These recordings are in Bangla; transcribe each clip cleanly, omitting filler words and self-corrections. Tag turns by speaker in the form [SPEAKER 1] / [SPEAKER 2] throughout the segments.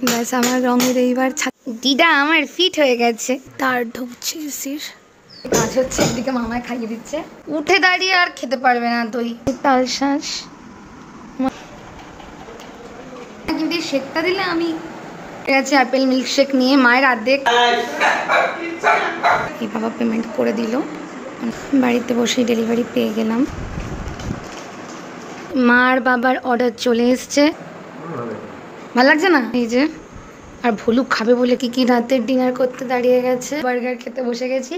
[SPEAKER 1] ব্যাস আমার রঙের এইবার দিদা আমার ফিট হয়ে গেছে। তার ঢুকছে এসির কাজ হচ্ছে, একদিকে মামায় খাইয়ে দিচ্ছে, উঠে দাঁড়িয়ে আর খেতে পারবে না দই। তাল শাঁস কিন্তু শেকটা দিলে আমি গেছে অ্যাপেল মিল্কশেক নিয়ে মায়ের অর্ধেক। এই বাবা পেমেন্ট করে দিল, বাড়িতে বসেই ডেলিভারি পেয়ে গেলাম। মার বাবার অর্ডার চলে এসছে, ভালো লাগছে না? এই যে আর ভুলু খাবে বলে কি রাতের ডিনার করতে দাঁড়িয়ে গেছে, বার্গার খেতে বসে গেছি।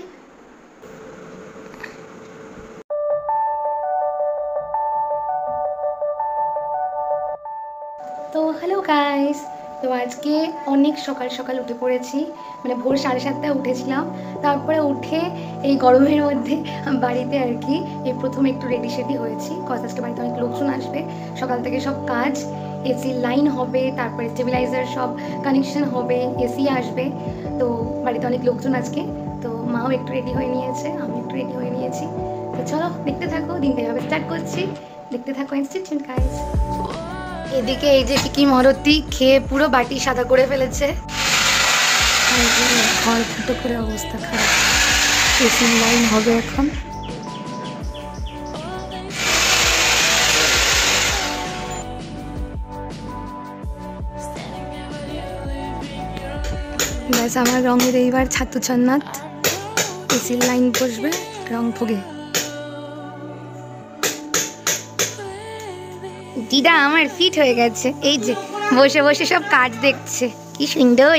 [SPEAKER 1] তো হ্যালো গাইস, তো আজকে অনেক সকাল সকাল উঠে পড়েছি, মানে ভোর 7:30টায় উঠেছিলাম। তারপরে উঠে এই গরমের মধ্যে বাড়িতে আর কি এই প্রথম একটু রেডি সেডি হয়েছি, কজ আজকে বাড়িতে অনেক লোকজন আসবে। সকাল থেকে সব কাজ, এসি লাইন হবে, তারপরে স্টেবিলাইজার সব কানেকশন হবে, এসি আসবে, তো বাড়িতে অনেক লোকজন আজকে। তো মাও একটু রেডি হয়ে নিয়েছে, আমি একটু রেডি হয়ে নিয়েছি। তো চলো দেখতে থাকো, দিনটা এভাবে স্টার্ট করছি, দেখতে থাকো ইনস্টিটিউট গাইস। এদিকে এই যে কি মরতি খেয়ে পুরো বাটি সাদা করে ফেলেছে, ঘর ফুটো করে অবস্থা খারাপ। এসি লাইন হবে এখন। ব্যাস আমার রঙের এইবার ছাতু চান্নাত, এসির লাইন বসবে, রং ভোগে। দিদা আমার ফিট হয়ে গেছে, এই যে বসে বসে সব কাজ দেখছে, কি সুন্দর।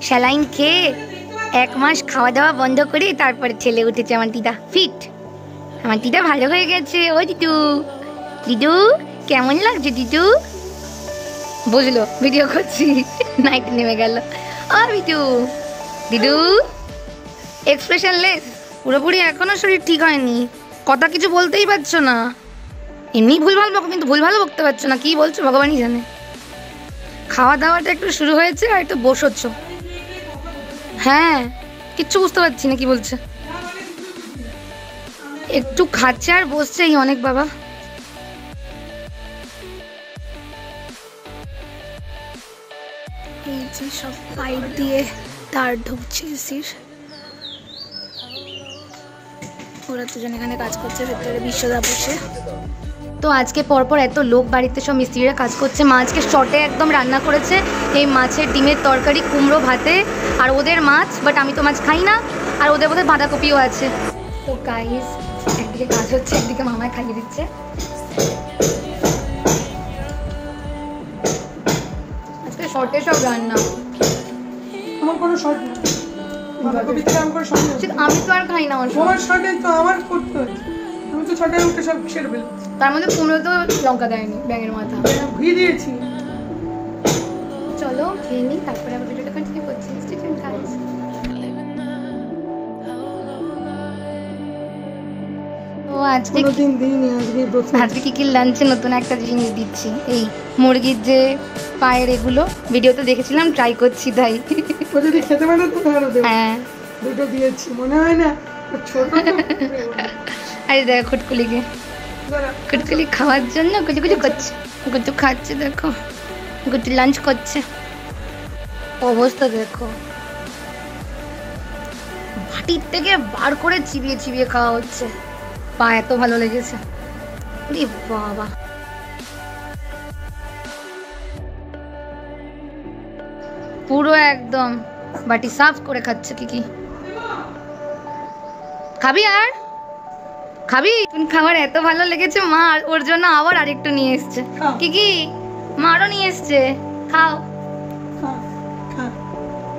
[SPEAKER 1] স্যালাইন খেয়ে 1 মাস খাওয়া দাওয়া বন্ধ করে তারপরে ছেলে উঠেছে আমার দিদা, ফিট। আমার দিদা ভালো হয়ে গেছে। ও দিদু, দিদু কেমন লাগছে দিদু? বুঝলো ভিডিও করছি, নাইট নেমে গেল। ও দিদু, দিদু এক্সপ্রেশনলেস পুরোপুরি, এখনো শরীর ঠিক হয়নি, কথা কিছু বলতেই পারছো না। এমনি ভুলভাল বকো, কিন্তু ভুলভাল বকতে পারছো না, কি বলছো ভগবানই জানে। খাওয়া দাওয়াটা একটু শুরু হয়েছে আর একটু বসেছ। হ্যাঁ কিচ্ছু বুঝতে পারছি না কি বলছে, একটু খাচ্ছে আর বসছে, এই অনেক বাবা। এই যে সব পাইপ দিয়ে তার ঢুকছে এসির, ওরা দুজন এখানে কাজ করছে ভেতরে বিশ্বদা বসে। তো আজকে পরপর এত লোক বাড়িতে, সব মিস্ত্রিরা কাজ করছে। মা আজকে শর্টে একদম রান্না করেছে, এই মাছের ডিমের তরকারি, কুমড়ো ভাতে, আর ওদের মাছ, বাট আমি তো মাছ খাই না, আর ওদের বোধহয় বাঁধাকপিও আছে। তো গাইস একদিকে কাজ হচ্ছে, একদিকে মামায় খাইয়ে দিচ্ছে। আজকে শর্টে সব রান্না,
[SPEAKER 2] আমার কোনো শর্ট নেই, বাঁধাকপি থেকে আমার কোনো শর্ট নেই।
[SPEAKER 1] আমি তো আর খাই না,
[SPEAKER 2] আমার শর্টে তো আমার করতে হচ্ছে, আমি তো ছটায় উঠে সব ছেড়ে ফেলি।
[SPEAKER 1] তার মধ্যে কুমড়ো তো লঙ্কা দেয়নি, ব্যাঙের মাথা
[SPEAKER 2] ঘি দিয়েছি।
[SPEAKER 1] চলো খেয়ে নিই, তারপরে আমি ভিডিওটা কন্টিনিউ করছি। তো আজকে কি কি লাঞ্চে নতুন একটা জিনিস দিচ্ছি, এই মুরগির যে পায়ের এগুলো ভিডিওতে দেখেছিলাম, ট্রাই করছি তাই।
[SPEAKER 2] যদি খেতে পারে তো ধরো দেব।
[SPEAKER 1] হ্যাঁ
[SPEAKER 2] দুটো দিয়েছি, মনে হয় না ছোট তো।
[SPEAKER 1] আরে দেখো খুটকুলিকে, খুটকুলি খাওয়ার জন্য কুচু কুচু করছে, গুটু খাচ্ছে, দেখো গুটু লাঞ্চ করছে, অবস্থা দেখো। বাটির থেকে বার করে চিবিয়ে চিবিয়ে খাওয়া হচ্ছে, পা এত ভালো লেগেছে, আরে বাবা। পুরো একদম বাটি সাফ করে খাচ্ছে। কি কি খাবি? আর খাবি? খাবার এত ভালো লেগেছে, মা ওর জন্য আবার আরেকটু নিয়ে এসছে। কি কি মারও নিয়ে এসছে, খাও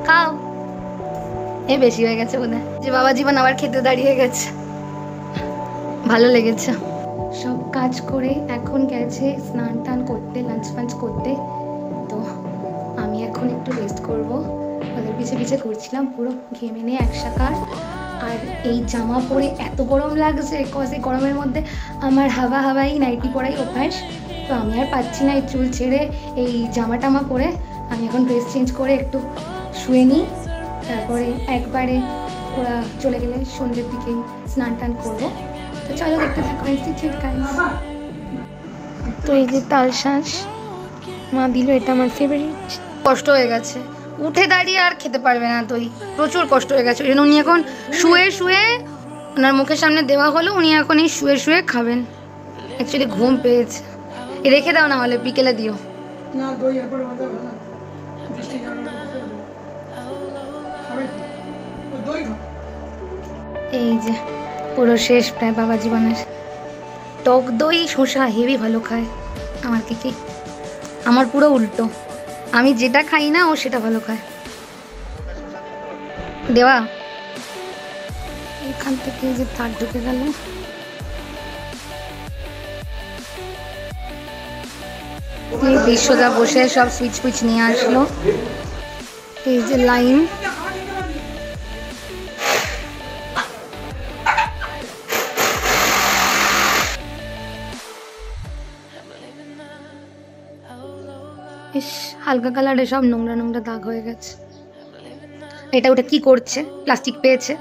[SPEAKER 1] খাও। এ বেশি হয়ে গেছে বোধহয়, যে বাবা জীবন আবার খেতে দাঁড়িয়ে গেছে, ভালো লেগেছে। সব কাজ করে এখন গেছে স্নান টান করতে, লাঞ্চ ফাঞ্চ করতে। তো আমি এখন একটু রেস্ট করব, ওদের পিছে পিছে ঘুরছিলাম, পুরো ঘেমে নিয়ে একসাকার। আর এই জামা পরে এত গরম লাগছে, কজ এই গরমের মধ্যে আমার হাওয়াই নাইটি পরাই অভ্যাস। তো আমি আর পাচ্ছি না এই চুল ছেড়ে এই জামা টামা পরে। আমি এখন ড্রেস চেঞ্জ করে একটু শুয়ে নিই, তারপরে একবারে ওরা চলে গেলে সন্ধ্যের দিকে স্নান টান করবো। তো চলো দেখতে থাকো ইনস্টিটিউট গাইস। তো এই যে তাল শাঁস, মা দিল, এটা আমার ফেভারিট। কষ্ট হয়ে গেছে, উঠে দাঁড়িয়ে আর খেতে পারবে না দই, প্রচুর কষ্ট হয়ে গেছে। ওই জন্য উনি এখন শুয়ে শুয়ে, ওনার মুখের সামনে দেওয়া হলো, উনি এখন এই শুয়ে শুয়ে খাবেন। অ্যাকচুয়ালি ঘুম পেয়েছে, রেখে দাও না হলে বিকেলে দিও।
[SPEAKER 2] না দই এরপর আমাদের ভালো বৃষ্টি দই খাও।
[SPEAKER 1] এই যে পুরো শেষ প্রায় বাবা জীবনের। টক দই শসা হেভি ভালো খায় আমার কি, আমার পুরো উল্টো, আমি যেটা খাই না ও সেটা ভালো খায়। দেওয়া এখান থেকে যে তার ঢুকে গেল, বিশ্বদা বসে সব সুইচ ফুইচ নিয়ে আসলো। এই যে লাইন, ইস হালকা কালারে সব নোংরা নোংরা দাগ হয়ে গেছে। এটা ওটা কি করছে, প্লাস্টিক পেয়েছে,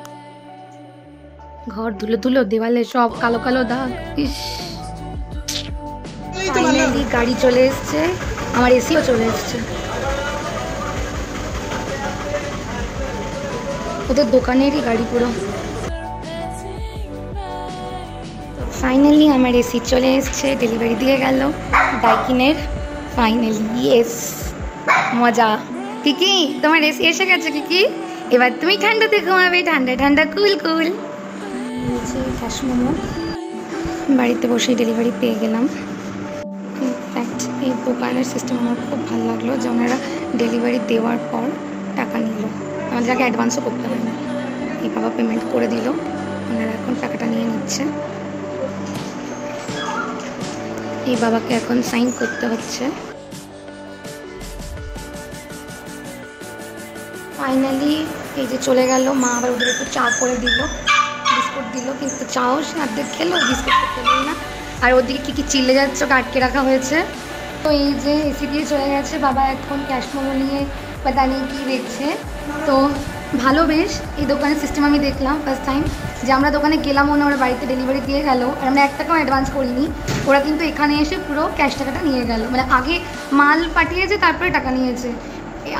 [SPEAKER 1] ঘর ধুলো ধুলো, দেওয়ালে সব কালো কালো দাগ। ইস ফাইনালি গাড়ি চলে এসছে, আমার এসিও চলে এসছে। ওদের দোকানেরই গাড়ি পুরো। ফাইনালি আমার এসি চলে এসছে, ডেলিভারি দিয়ে গেল ডাইকিনের। ফাইনালি ইয়েস, মজা। কিকি তোমার এসি এসে গেছে কিকি, এবার তুমি ঠান্ডাতে ঘুমাবে, ঠান্ডা ঠান্ডা কুল কুল। ক্যাশ মোমো বাড়িতে বসেই ডেলিভারি পেয়ে গেলাম। ইনফ্যাক্ট এই দোকানের সিস্টেম আমার খুব ভালো লাগলো যে ওনারা ডেলিভারি দেওয়ার পর টাকা নিল, আমাদের আগে অ্যাডভান্সও করতে হয় না। এই বাবা পেমেন্ট করে দিল, ওনারা এখন টাকাটা নিয়ে নিচ্ছে। এই বাবাকে এখন সাইন করতে হচ্ছে। ফাইনালি এই যে চলে গেল, মা আবার ওদের একটু চা করে দিল, বিস্কুট দিল, কিন্তু চাও সে অর্ধেক খেলো, বিস্কুটটা খেলোই না। আর ওদিকে কী কী চিল্লে যাচ্ছে, ওকে আটকে রাখা হয়েছে। তো এই যে এসি দিয়ে চলে গেছে, বাবা এখন ক্যাশ মোমো নিয়ে পাতা নিয়ে কী দেখছে। তো ভালো বেশ, এই দোকানের সিস্টেম আমি দেখলাম ফার্স্ট টাইম, যে আমরা দোকানে গেলাম, ওরা ওরা বাড়িতে ডেলিভারি দিয়ে গেল, আর আমরা 1 টাকাও অ্যাডভান্স করিনি। ওরা কিন্তু এখানে এসে পুরো ক্যাশ টাকাটা নিয়ে গেল, মানে আগে মাল পাঠিয়েছে তারপরে টাকা নিয়েছে।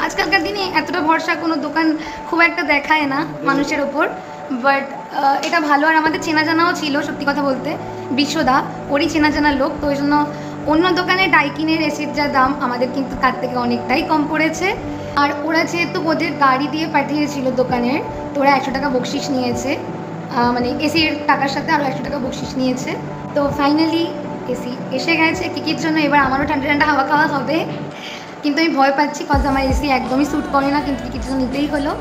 [SPEAKER 1] আজকালকার দিনে এতটা ভরসা কোনো দোকান খুব একটা দেখায় না মানুষের ওপর, বাট এটা ভালো। আর আমাদের চেনা জানাও ছিল, সত্যি কথা বলতে বিশ্বদা ওরই চেনা জানা লোক, তো ওই জন্য অন্য দোকানে ডাইকিনের এসির যা দাম আমাদের কিন্তু তার থেকে অনেকটাই কম পড়েছে। আর ওরা যেহেতু ওদের গাড়ি দিয়ে পাঠিয়েছিল দোকানের, তো ওরা 100 টাকা বকশিস নিয়েছে, মানে এসির টাকার সাথে আরও 100 টাকা বকশিস নিয়েছে। তো ফাইনালি এসি এসে গেছে কিকির জন্য, এবার আমারও ঠান্ডা ঠান্ডা হাওয়া খাওয়া হবে। কিন্তু আমি ভয় পাচ্ছি, কজ আমার এসি একদমই স্যুট করে না, কিন্তু কিকির জন্য নিতেই হলো।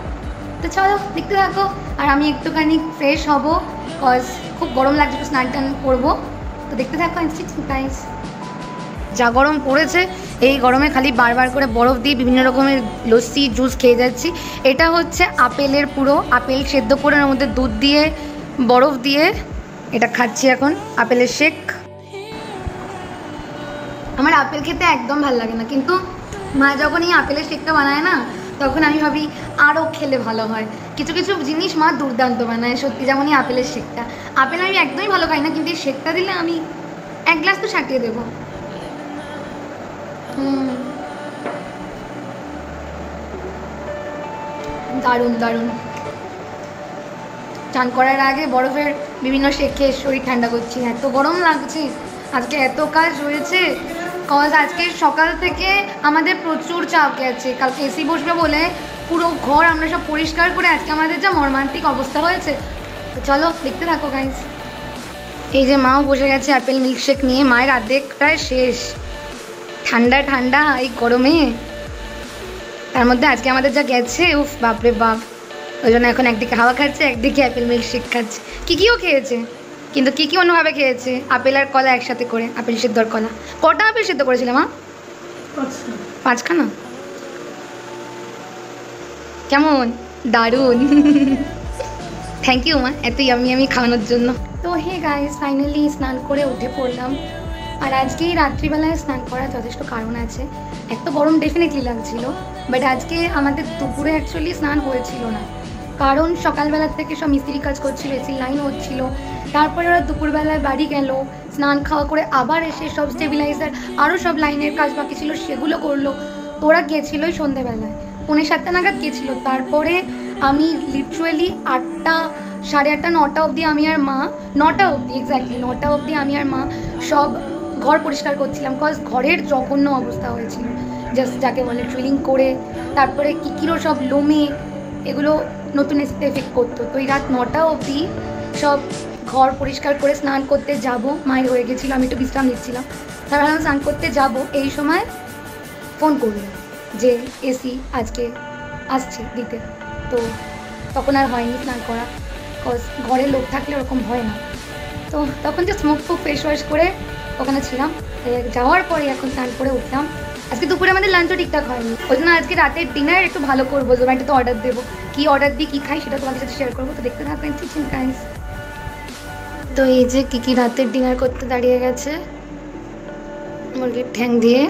[SPEAKER 1] তো চলো দেখতে থাকো, আর আমি একটুখানি ফ্রেশ হব, কজ খুব গরম লাগছে, একটু স্নান টান করবো। তো দেখতে থাকো গাইস। যা গরম পড়েছে, এই গরমে খালি বারবার করে বরফ দিয়ে বিভিন্ন রকমের লস্যি জুস খেয়ে যাচ্ছি। এটা হচ্ছে আপেলের, পুরো আপেল সেদ্ধ করে ওর মধ্যে দুধ দিয়ে বরফ দিয়ে এটা খাচ্ছি এখন, আপেলের শেক। আমার আপেল খেতে একদম ভালো লাগে না, কিন্তু মা যখন এই আপেলের শেকটা বানায় না, তখন আমি ভাবি আরও খেলে ভালো হয়। কিছু কিছু জিনিস মা দুর্দান্ত বানায় সত্যি, যেমন এই আপেলের শেকটা। আপেল আমি একদমই ভালো খাই না, কিন্তু এই শেকটা দিলে আমি 1 গ্লাস তো সাটিয়ে দেবো। দারুণ দারুণ। চান করার আগে বরফের বিভিন্ন শেক খেয়ে শরীর ঠান্ডা করছি, এত গরম লাগছে। আজকে এত কাজ হয়েছে, কজ আজকে সকাল থেকে আমাদের প্রচুর চাপ গেছে। কালকে এসি বসবে বলে পুরো ঘর আমরা সব পরিষ্কার করে আজকে আমাদের যা মর্মান্তিক অবস্থা হয়েছে। তো চলো দেখতে থাকো গাইস। এই যে মাও বসে গেছে অ্যাপেল মিল্কশেক নিয়ে, মায়ের অর্ধেক প্রায় শেষ। ঠান্ডা ঠান্ডা এই গরমে, তার মধ্যে আজকে আমাদের যা গেছে, উফ বাপরে বাপ। ওই জন্য এখন একদিকে হাওয়া খাচ্ছে, একদিকে অ্যাপেল মিল্কশেক খাচ্ছে। কিকিও খেয়েছে, কিন্তু কিকি অন্যভাবে খেয়েছে, আপেল আর কলা একসাথে করে, আপেল সেদ্ধ আর কলা। কটা আপেল সেদ্ধ করেছিলাম মা? 5খানা। কেমন দারুণ। থ্যাংক ইউ মা, এত ইয়ামি খাওয়ানোর জন্য। তো হে গাইস, ফাইনালি স্নান করে উঠে পড়লাম। আর আজকে রাত্রিবেলায় স্নান করার যথেষ্ট কারণ আছে। এত গরম ডেফিনেটলি লাগছিল, বাট আজকে আমাদের দুপুরে অ্যাকচুয়ালি স্নান হয়েছিল না, কারণ সকালবেলার থেকে সব মিস্ত্রি কাজ করছিল, এসির লাইন হচ্ছিল, তারপরে ওরা দুপুরবেলায় বাড়ি গেল, স্নান খাওয়া করে আবার এসে সব স্টেবিলাইজার আরও সব লাইনের কাজ বাকি ছিল সেগুলো করলো। তো ওরা গেছিলোই সন্ধেবেলায়, 6:45 নাগাদ গেছিলো। তারপরে আমি লিটারালি 8টা, 8:30, 9টা অবধি আমি আর মা, 9টা অবধি এক্স্যাক্টলি 9টা অবধি আমি আর মা সব ঘর পরিষ্কার করছিলাম। কজ ঘরের জঘন্য অবস্থা হয়েছিল, জাস্ট যাকে বলে ড্রিলিং করে, তারপরে কিরো সব লোমে এগুলো নতুন এফেক্ট করতো। তো এই রাত 9টা অবধি সব ঘর পরিষ্কার করে স্নান করতে যাব, মায়ের হয়ে গেছিলো, আমি একটু বিশ্রাম নিচ্ছিলাম। তারপর স্নান করতে যাব, এই সময় ফোন করলো যে এসি আজকে আসছে দিতে। তো তখন আর হয়নি স্নান করা, কজ ঘরে লোক থাকলে ওরকম হয় না। তো তখন যে স্মোক ফুক ফেস ওয়াশ করে ওখানে ছিলাম। যাওয়ার পরে এখন স্নান করে উঠলাম। আজকে দুপুরে আমাদের লাঞ্চও ঠিকঠাক হয়নি, ওই জন্য আজকে রাতের ডিনার একটু ভালো করবো, জোম্যাটোতে অর্ডার দেবো। কী অর্ডার দিই, কী খাই সেটা তোমাদের সাথে শেয়ার করবো, তো দেখতে থাকবেন কিচেন গাইস। তো এই যে কী রাতের ডিনার করতে দাঁড়িয়ে গেছে, মুরগির ঠ্যাং দিয়ে।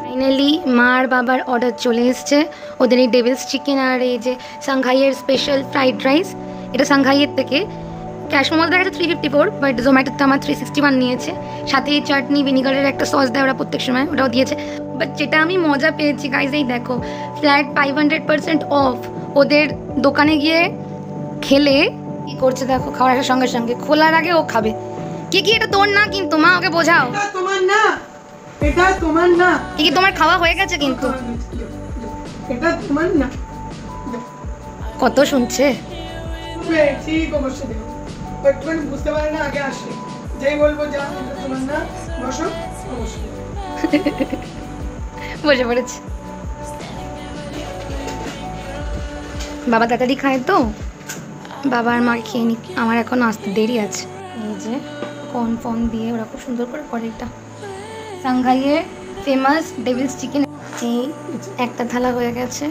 [SPEAKER 1] ফাইনালি মা আর বাবার অর্ডার চলে এসছে, ওদের এই ডেভিলস চিকেন আর এই যে সাংঘাইয়ের স্পেশাল ফ্রাইড রাইস। এটা সাংঘাইয়ের থেকে ক্যাশ মোমো দেখা যাচ্ছে 354, বাট জোম্যাটোতে আমার 361 নিয়েছে। সাথে এই চাটনি ভিনিগারের একটা সস দেয় ওরা প্রত্যেক সময়, ওটাও দিয়েছে। বাট যেটা আমি মজা পেয়েছি গাইজ, এই দেখো ফ্ল্যাট 500% অফ। ওদের দোকানে গিয়ে খেলে কি করছে দেখো, খাওয়ার আসার সঙ্গে সঙ্গে খোলার আগে ও খাবে। কি এটা তোর না কিন্তু, মা ওকে বোঝাও।
[SPEAKER 2] তোমার না, এটা তোমার না।
[SPEAKER 1] কি তোমার খাওয়া হয়ে গেছে কিন্তু,
[SPEAKER 2] এটা তোমার না।
[SPEAKER 1] কত শুনছে
[SPEAKER 2] ঠিক অবশ্যই দেবো, একটুখানি বুঝতে পারে না, আগে আসে যেই বলবো যা তোমার না, বসো অবশ্যই
[SPEAKER 1] বসে পড়েছে। বাবা তাড়াতাড়ি খায় তো, বাবা আর মা খেয়ে নি, আমার এখন আসতে দেরি আছে। এই যে কর্ন ফর্ম দিয়ে ওরা খুব সুন্দর করে করে, এটা সাংঘাইয়ের ফেমাস ডেভিলস চিকেন। এই একটা থালা হয়ে গেছে,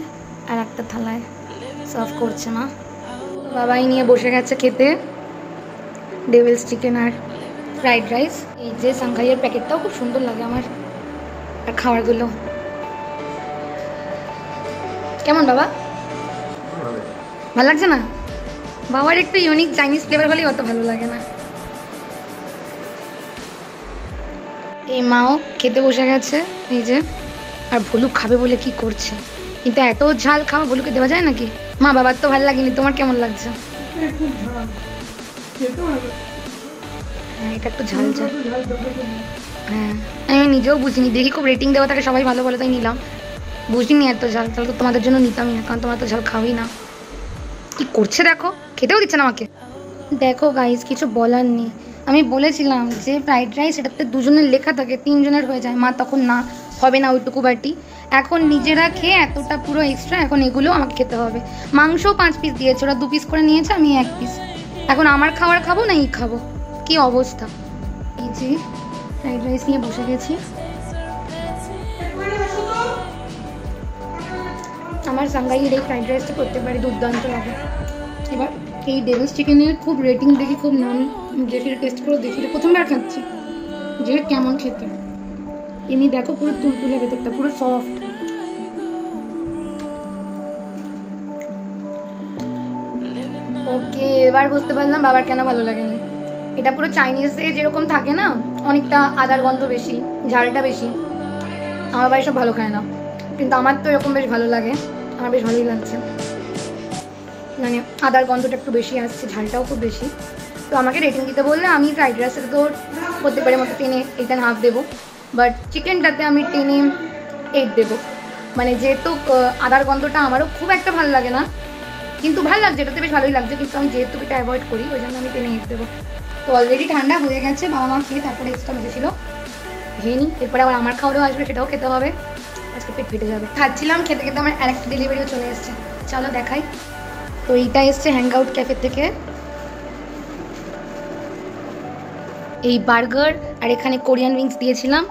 [SPEAKER 1] আর একটা থালায় সার্ভ করছে মা। বাবাই নিয়ে বসে গেছে খেতে ডেভিলস চিকেন আর ফ্রাইড রাইস। এই যে সাংঘাইয়ের প্যাকেটটাও খুব সুন্দর লাগে আমার, আর খাবারগুলো কেমন বাবা, ভালো লাগছে না? বাবার একটু ইউনিক চাইনিজ ফ্লেভার হলেই অত ভালো লাগে না। এই মাও খেতে বসে গেছে, এই যে। আর ভুলু খাবে বলে কি করছে, কিন্তু এত ঝাল খাওয়া ভুলুকে দেওয়া যায় নাকি? মা বাবার তো ভালো লাগেনি, তোমার কেমন লাগছে? হ্যাঁ এটা একটু ঝাল ঝাল। হ্যাঁ আমি নিজেও বুঝিনি, দেখি খুব রেটিং দেওয়া থাকে সবাই ভালো বলে তাই নিলাম, বুঝিনি এত ঝাল। তাহলে তো তোমাদের জন্য নিতামই না, কারণ তোমরা তো ঝাল খাওয়াই না। কি করছে দেখো, খেতেও দিচ্ছে না আমাকে। দেখো গাইজ কিছু বলার নেই, আমি বলেছিলাম যে ফ্রাইড রাইস এটাতে 2জনের লেখা থাকে, 3জনের হয়ে যায়। মা তখন না হবে না ওইটুকু বাটি, এখন নিজেরা খেয়ে এতটা পুরো এক্সট্রা, এখন এগুলো আমাকে খেতে হবে। মাংসও 5 পিস দিয়েছে, ওরা 2 পিস করে নিয়েছে, আমি 1 পিস। এখন আমার খাবার খাবো না এই খাবো, কি অবস্থা। এই যে ফ্রাইড রাইস নিয়ে বসে গেছি। আমার সাংঘাইয়ের এই ফ্রাইড রাইসটা প্রত্যেকবারই দুর্দান্ত লাগে। এবার এই ডেভিলস চিকেনের খুব রেটিং দেখি, খুব নাম দেখি, টেস্ট করে দেখি, প্রথমবার খাচ্ছি যে কেমন খেতে। এমনি দেখো পুরো তুলতুলে ভেতরটা, পুরো সফট। ওকে এবার বুঝতে পারলাম বাবার কেন ভালো লাগেনি। এটা পুরো চাইনিজে যেরকম থাকে না, অনেকটা আদার গন্ধ বেশি, ঝালটা বেশি। আমার বাড়ি সব ভালো খায় না, কিন্তু আমার তো এরকম বেশ ভালো লাগে, আমার বেশ ভালোই লাগছে। মানে আদার গন্ধটা একটু বেশি আসছে, ঝালটাও খুব বেশি। তো আমাকে রেটিং দিতে বললে আমি ফ্রাইড রাইসের তো প্রত্যেকবারের মতো 10 8.5 দেবো, বাট চিকেনটাতে আমি 10 8 দেবো। মানে যেহেতু আদার গন্ধটা আমারও খুব একটা ভালো লাগে না, কিন্তু ভালো লাগছে, এটাতে বেশ ভালোই লাগছে, কিন্তু আমি যেহেতু এটা অ্যাভয়েড করি ওই জন্য আমি 10 8 দেবো। তো অলরেডি ঠান্ডা হয়ে গেছে, বাবা মা খেয়ে তারপরে এক্সট্রা বেঁচেছিলো খেয়ে নিই, এরপরে আবার আমার খাওয়ারও আসবে, সেটাও খেতে হবে, আজকে পেট ফেটে যাবে। খাচ্ছিলাম, খেতে খেতে আমার আরেকটা ডেলিভারিও চলে এসছে, চলো দেখাই। তো এইটা এসছে হ্যাং আউট ক্যাফে থেকে, এই বার্গার আর এখানে কোরিয়ান উইংস দিয়েছিলাম,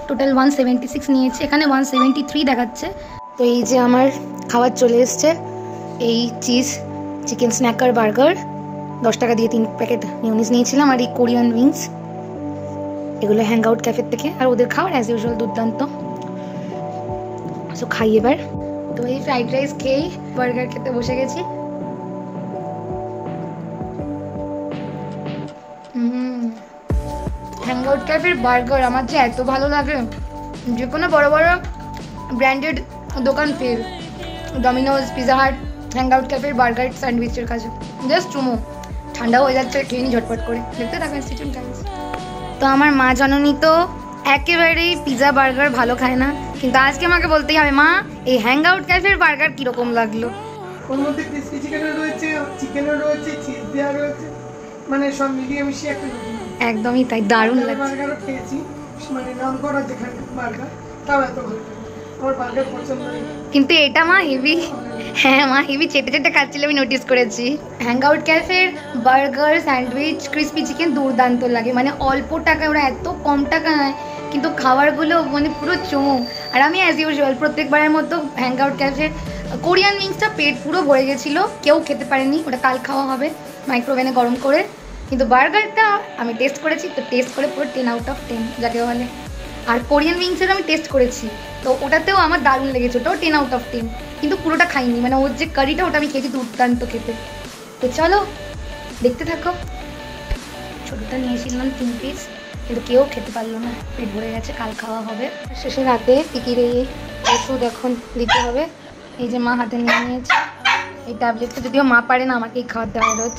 [SPEAKER 1] টোটাল 176 নিয়েছে, এখানে 173 দেখাচ্ছে। তো এই যে আমার খাবার চলে এসছে, এই চিজ চিকেন স্ন্যাকার বার্গার 10 টাকা দিয়ে 3 প্যাকেট মিউনিস নিয়েছিলাম, আর এই কোরিয়ান উইংস, এগুলো হ্যাং আউট ক্যাফের থেকে। আর ওদের খাবার অ্যাজ ইউজুয়াল দুর্দান্ত। সো খাই এবার। তো এই ফ্রাইড রাইস খেয়েই বার্গার খেতে বসে গেছি। হ্যাংআউট ক্যাফের বার্গার আমার যে এত ভালো লাগে, যে কোনো বড় বড় ব্র্যান্ডেড দোকান fail, Domino's, Pizza Hut, Hangout ক্যাফের বার্গার স্যান্ডউইচের কাছে জাস্ট চুমো। ঠান্ডা হয়ে যাচ্ছে, খেয়ে নি ঝটপট করে। দেখতে থাকেন সিজন টাইমস। তো আমার মা জননী তো একেবারেই পিজা বার্গার ভালো খায় না, কিন্তু আজকে আমাকে বলতেই হবে, মা এই হ্যাংআউট ক্যাফের বার্গার কীরকম লাগলো।
[SPEAKER 2] ওর মধ্যে ক্রিসপি চিকেনও রয়েছে, চিকেনও রয়েছে, চিজ দেওয়া রয়েছে, মানে সব মিলিয়ে মিশিয়ে একটা
[SPEAKER 1] একদমই তাই, দারুণ লাগছে।
[SPEAKER 2] বার্গারও খেয়েছি, মানে নাম করা যেখানে বার্গার, তাও এত ভালো লাগে। আমার বার্গার পছন্দ নেই,
[SPEAKER 1] কিন্তু এটা মা হেভি, হ্যাঁ মা হেভি চেটে চেটে খাচ্ছিল, আমি নোটিস করেছি। হ্যাংআউট ক্যাফের বার্গার, স্যান্ডউইচ, ক্রিসপি চিকেন দুর্দান্ত লাগে, মানে অল্প টাকায় ওরা এত কম টাকা নেয়, কিন্তু খাবারগুলো মানে পুরো চমো। আর আমি অ্যাজ ইউজুয়াল প্রত্যেকবারের মতো হ্যাংআউট ক্যাফের কোরিয়ান উইংসটা পেট পুরো ভরে গেছিলো, কেউ খেতে পারেনি, ওটা কাল খাওয়া হবে মাইক্রোওভেনে গরম করে। কিন্তু বার্গারটা আমি টেস্ট করেছি, তো টেস্ট করে পুরো 10 আউট অফ 10 যাকে বলে। আর কোরিয়ান উইংসের আমি টেস্ট করেছি, তো ওটাতেও আমার দারুণ লেগেছে, ওটাও 10 আউট অফ 10, কিন্তু পুরোটা খাইনি, মানে ওর যে কারিটা ওটা আমি খেয়েছি, দুর্দান্ত খেতে। তো চলো দেখতে থাকো। ছোটোটা নিয়েছিলাম 3 পিস, কিন্তু কেউ খেতে পারলো না, পেট ভরে গেছে, কাল খাওয়া হবে। শেষে রাতে টিকির এই ওষুধ এখন দিতে হবে, এই যে মা হাতে নিয়ে নিয়েছে। এই ট্যাবলেটটা যদিও মা পারে না, আমাকেই খাওয়াতে হয় রোজ।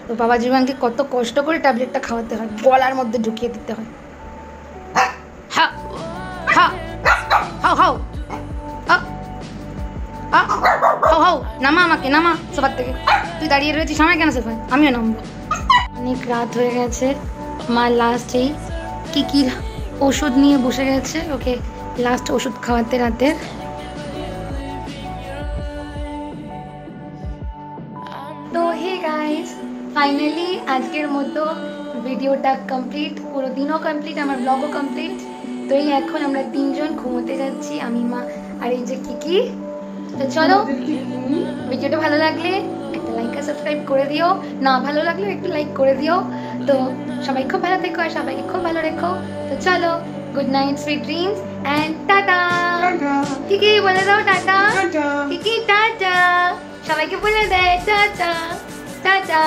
[SPEAKER 1] তো বাবা জীবনকে কত কষ্ট করে ট্যাবলেটটা খাওয়াতে হয়, গলার মধ্যে ঢুকিয়ে দিতে হয়। হা হা হাও হাও হাও হাও, নামা আমাকে, নামা সবার থেকে। তুই দাঁড়িয়ে রয়েছিস, আমার কেন সেখানে, আমিও নামবো। অনেক রাত হয়ে গেছে, মা লাস্ট এই কি ওষুধ নিয়ে বসে গেছে, ওকে লাস্ট ওষুধ খাওয়াতে রাতের। তো হে গাইস, ফাইনালি আজকের মতো ভিডিওটা কমপ্লিট, পুরো দিনও কমপ্লিট, আমার ব্লগও কমপ্লিট। তো এই এখন আমরা 3 জন ঘুমোতে যাচ্ছি, আমি, মা আর এই যে কিকি। তো চলো, ভিডিওটা ভালো লাগলে একটা লাইক আর সাবস্ক্রাইব করে দিও, না ভালো লাগলে একটু লাইক করে দিও। তো সবাই খুব ভালো থেকো আর সবাইকে খুব ভালো রেখো। তো চলো, good night, sweet dreams and tata. Kiki বলে দাও টাটা, কিকি টাটা, সবাইকে বলে দেয় টাটা টাটা।